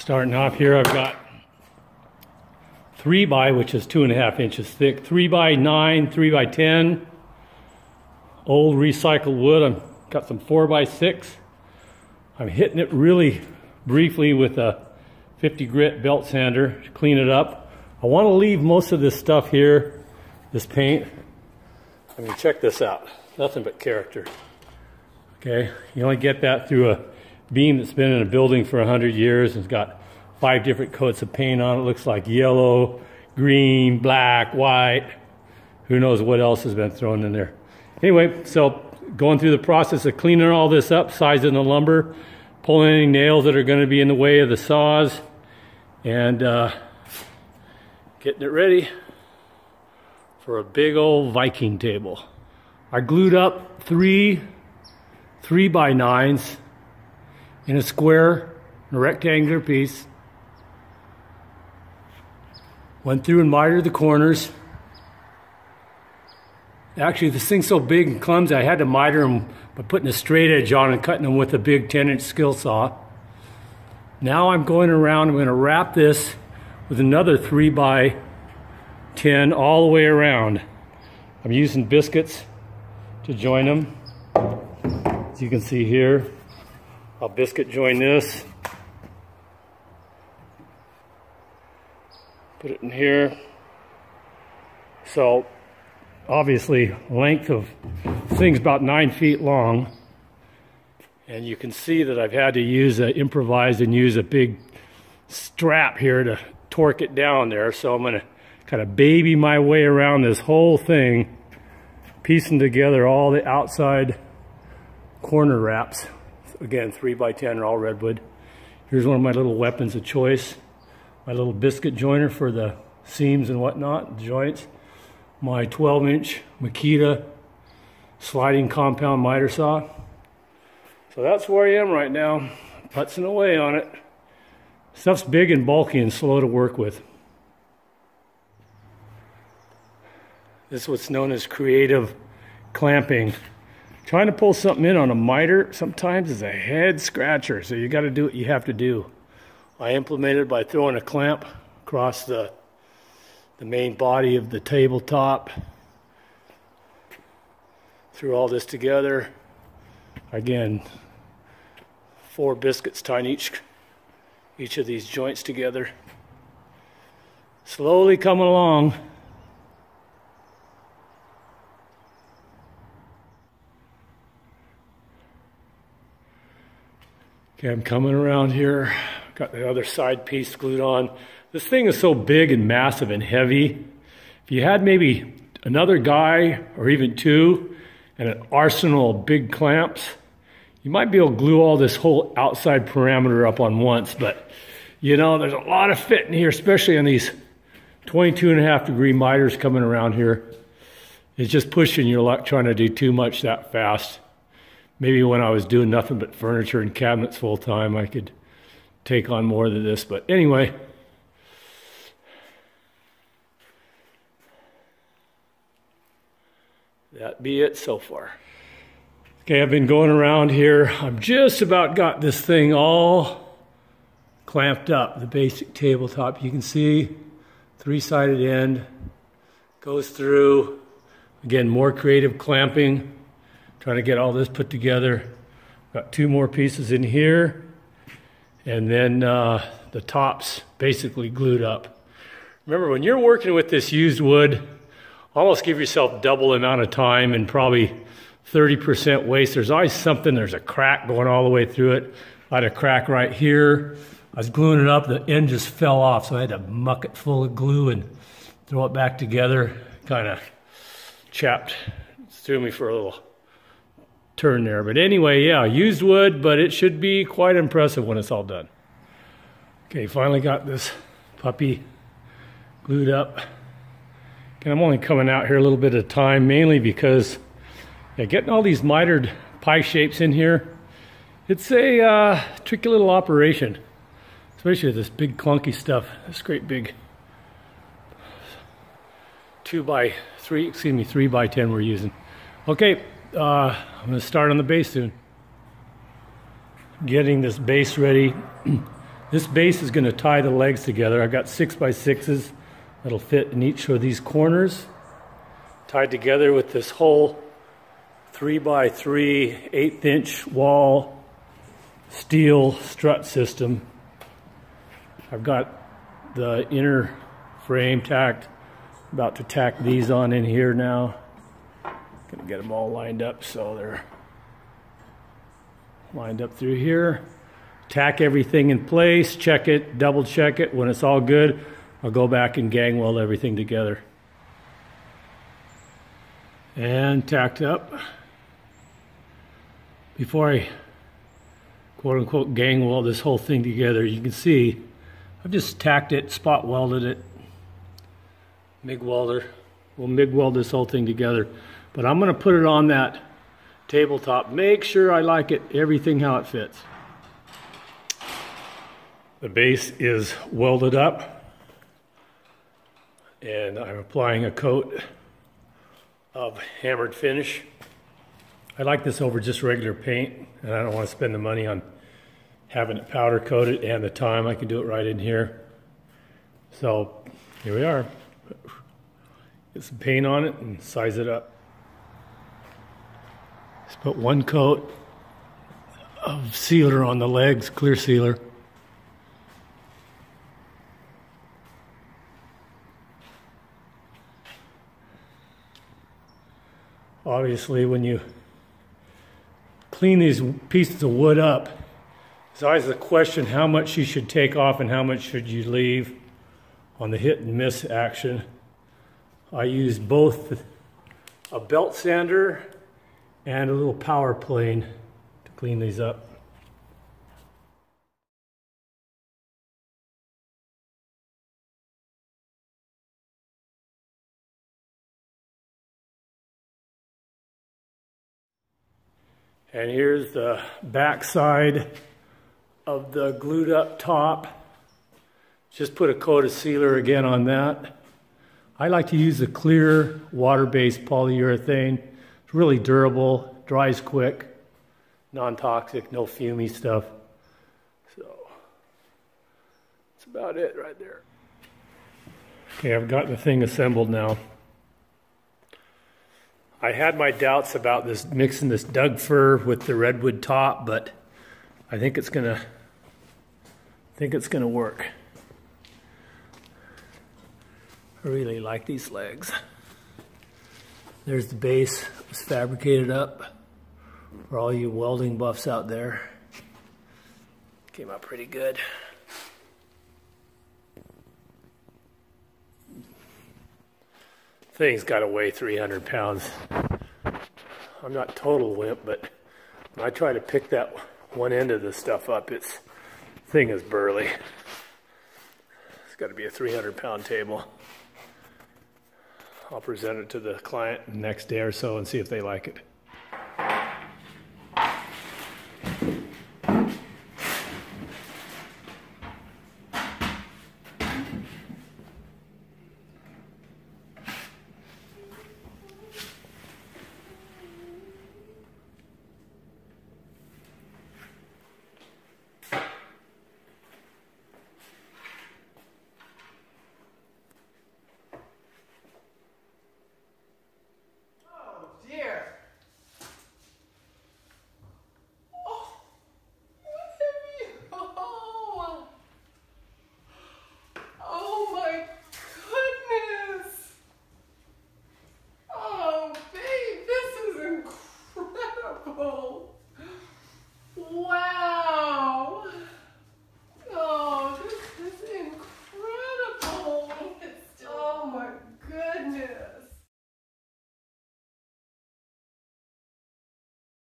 Starting off here, I've got 3x, which is 2.5 inches thick, 3x9, 3x10, old recycled wood. I've got some 4x6. I'm hitting it really briefly with a 50 grit belt sander to clean it up. I want to leave most of this stuff here, this paint. I mean, check this out. Nothing but character. Okay, you only get that through a beam that's been in a building for 100 years. It's got 5 different coats of paint on it. It looks like yellow, green, black, white. Who knows what else has been thrown in there. Anyway, so going through the process of cleaning all this up, sizing the lumber, pulling any nails that are going to be in the way of the saws, and getting it ready for a big old Viking table. I glued up 3 3x9s in a square, a rectangular piece. Went through and mitered the corners. Actually, this thing's so big and clumsy, I had to miter them by putting a straight edge on and cutting them with a big 10-inch skill saw. Now I'm going around, I'm going to wrap this with another 3x10 all the way around. I'm using biscuits to join them. As you can see here, I'll biscuit join this. Put it in here. So obviously length of thing's about 9 feet long, and you can see that I've had to improvise and use a big strap here to torque it down there. So I'm going to kind of baby my way around this whole thing, piecing together all the outside corner wraps. Again, 3x10 are all redwood. Here's one of my little weapons of choice, my little biscuit joiner for the seams and whatnot, joints. My 12-inch Makita sliding compound miter saw. So that's where I am right now, putzing away on it. Stuff's big and bulky and slow to work with. This is what's known as creative clamping. Trying to pull something in on a miter sometimes is a head scratcher, so you got to do what you have to do. I implement it by throwing a clamp across the main body of the tabletop. Threw all this together. Again, 4 biscuits tying each of these joints together. Slowly coming along. Okay, I'm coming around here. Got the other side piece glued on. This thing is so big and massive and heavy. If you had maybe another guy or even 2 and an arsenal of big clamps, you might be able to glue all this whole outside parameter up on once. But you know, there's a lot of fit in here, especially on these 22.5 degree miters coming around here. It's just pushing your luck trying to do too much that fast. Maybe when I was doing nothing but furniture and cabinets full time, I could take on more than this. But anyway, that be it so far. Okay, I've been going around here. I've just about got this thing all clamped up, the basic tabletop. You can see 3-sided end goes through. Again, more creative clamping. Trying to get all this put together. Got 2 more pieces in here. And then the top's basically glued up. Remember, when you're working with this used wood, almost give yourself double the amount of time and probably 30% waste. There's always something, there's a crack going all the way through it. I had a crack right here. I was gluing it up, the end just fell off, so I had to muck it full of glue and throw it back together. Kind of chapped, threw me for a little turn there. But anyway, yeah, used wood, but it should be quite impressive when it's all done. Okay, finally got this puppy glued up. And I'm only coming out here a little bit at a time, mainly because getting all these mitered pie shapes in here, it's a tricky little operation, especially with this big clunky stuff, this great big 3x10 we're using. Okay, I'm going to start on the base soon. Getting this base ready. This base is going to tie the legs together. I've got 6x6s that'll fit in each of these corners, tied together with this whole 3x3 1/8" wall steel strut system. I've got the inner frame tacked, about to tack these on in here now. Gonna get them all lined up so they're lined up through here. Tack everything in place, check it, double check it. When it's all good, I'll go back and gang weld everything together. And tacked up. Before I quote unquote gang weld this whole thing together, you can see I've just tacked it, spot welded it. MIG welder. We'll MIG weld this whole thing together. But I'm going to put it on that tabletop. Make sure I like it, everything how it fits. The base is welded up, and I'm applying a coat of hammered finish. I like this over just regular paint, and I don't want to spend the money on having it powder coated and the time. I can do it right in here. So here we are. Get some paint on it and size it up. Just put one coat of sealer on the legs, clear sealer. Obviously, when you clean these pieces of wood up, it's always the question how much you should take off and how much should you leave on the hit and miss action. I use both a belt sander and a little power plane to clean these up. And here's the back side of the glued up top. Just put a coat of sealer again on that. I like to use the clear water-based polyurethane. It's really durable, dries quick, non-toxic, no fumey stuff. So that's about it right there. Okay, I've got the thing assembled now. I had my doubts about this, mixing this Doug fir with the redwood top, but I think it's gonna work. I really like these legs. There's the base. It was fabricated up for all you welding buffs out there. Came out pretty good. Thing's got to weigh 300 pounds. I'm not total wimp, but when I try to pick that one end of this stuff up, thing is burly. It's got to be a 300-pound table. I'll present it to the client the next day or so and see if they like it.